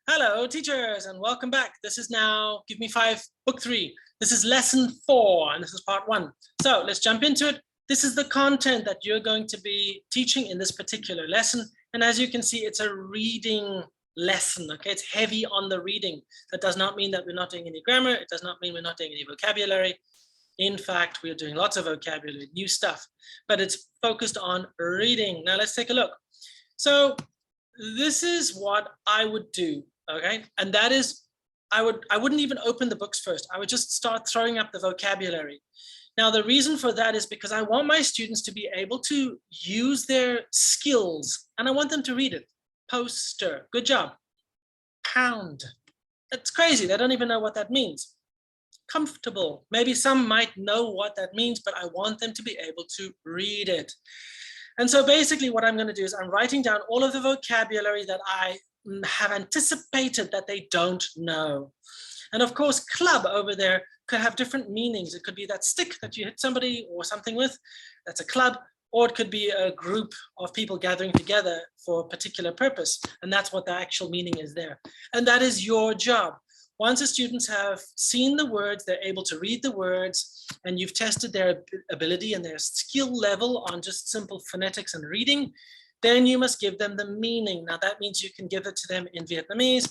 Hello, teachers, and welcome back. This is now Give Me Five, Book 3. This is Lesson 4, and this is Part 1. So let's jump into it. This is the content that you're going to be teaching in this particular lesson. And as you can see, it's a reading lesson, okay? It's heavy on the reading. That does not mean that we're not doing any grammar. It does not mean we're not doing any vocabulary. In fact, we're doing lots of vocabulary, new stuff, but it's focused on reading. Now let's take a look. So this is what I would do. Okay, and that is, I wouldn't even open the books first. I would just start throwing up the vocabulary. Now, the reason for that is because I want my students to be able to use their skills, and I want them to read it. Poster, good job. Pound, that's crazy. They don't even know what that means. Comfortable, maybe some might know what that means, but I want them to be able to read it. And so basically what I'm going to do is I'm writing down all of the vocabulary that I have anticipated that they don't know. And of course, club over there could have different meanings. It could be that stick that you hit somebody or something with, that's a club, or it could be a group of people gathering together for a particular purpose. And that's what the actual meaning is there. And that is your job. Once the students have seen the words, they're able to read the words, and you've tested their ability and their skill level on just simple phonetics and reading, then you must give them the meaning. Now that means you can give it to them in Vietnamese,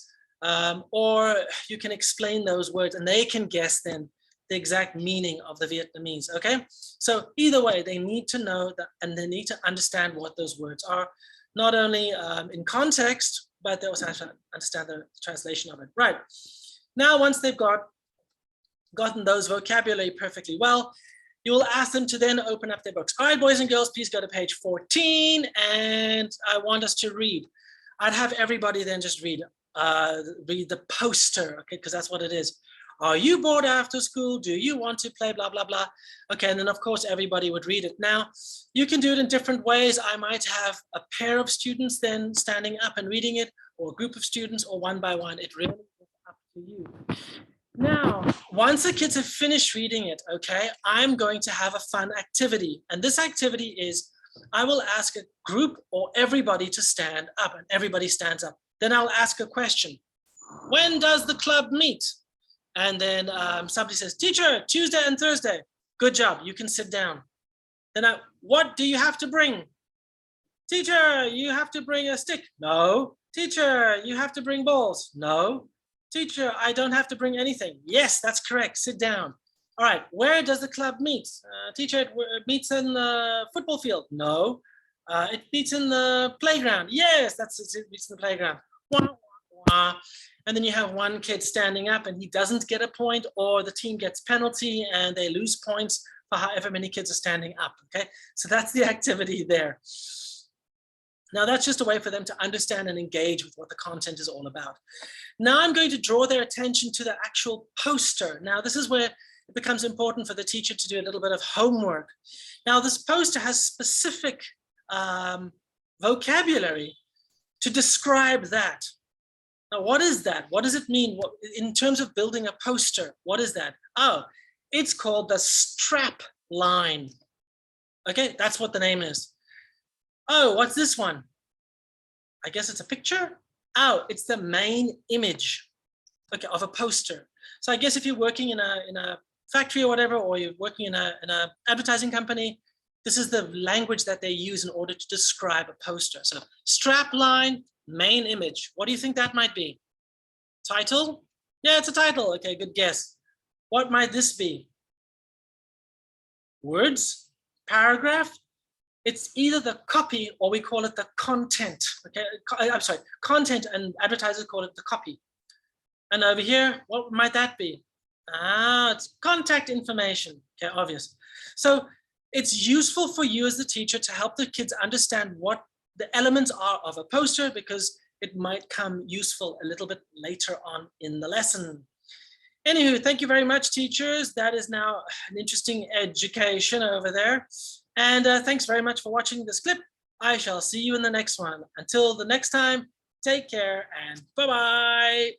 or you can explain those words and they can guess then the exact meaning of the Vietnamese, okay? So either way, they need to know that, and they need to understand what those words are, not only in context, but they also have to understand the translation of it. Right, now once they've gotten those vocabulary perfectly well, you will ask them to then open up their books. All right, boys and girls, please go to page 14, and I want us to read. I'd have everybody then just read the poster, okay, because that's what it is. Are you bored after school? Do you want to play, blah, blah, blah. Okay, and then of course everybody would read it. Now, you can do it in different ways. I might have a pair of students then standing up and reading it, or a group of students, or one by one. It really is up to you. Now, once the kids have finished reading it, okay, I'm going to have a fun activity. And this activity is, I will ask a group or everybody to stand up, and everybody stands up. Then I'll ask a question. When does the club meet? And then somebody says, teacher, Tuesday and Thursday. Good job, you can sit down. Then what do you have to bring? Teacher, you have to bring a stick. No. Teacher, you have to bring balls. No. Teacher, I don't have to bring anything. Yes, that's correct. Sit down. All right, where does the club meet? Teacher, it meets in the football field. No. It meets in the playground. Yes, it meets in the playground. Wah, wah, wah. And then you have one kid standing up and he doesn't get a point, or the team gets penalty and they lose points for however many kids are standing up, okay? So that's the activity there. Now that's just a way for them to understand and engage with what the content is all about. Now I'm going to draw their attention to the actual poster. Now this is where it becomes important for the teacher to do a little bit of homework. Now this poster has specific vocabulary to describe that. Now what is that? What does it mean? In terms of building a poster, what is that? Oh, it's called the strap line. Okay, that's what the name is. Oh, what's this one? I guess it's a picture. Oh, it's the main image, okay, of a poster. So I guess if you're working in a factory or whatever, or you're working in a advertising company, this is the language that they use in order to describe a poster. So strap line, main image. What do you think that might be? Title? Yeah, it's a title. Okay, good guess. What might this be? Words? Paragraph? It's either the copy or we call it the content. Okay, I'm sorry, content, and advertisers call it the copy. And over here, what might that be? It's contact information. Okay, obvious. So it's useful for you as the teacher to help the kids understand what the elements are of a poster, because it might come useful a little bit later on in the lesson. Anywho, thank you very much, teachers. That is now an interesting education over there. And thanks very much for watching this clip. I shall see you in the next one. Until the next time, take care and bye-bye.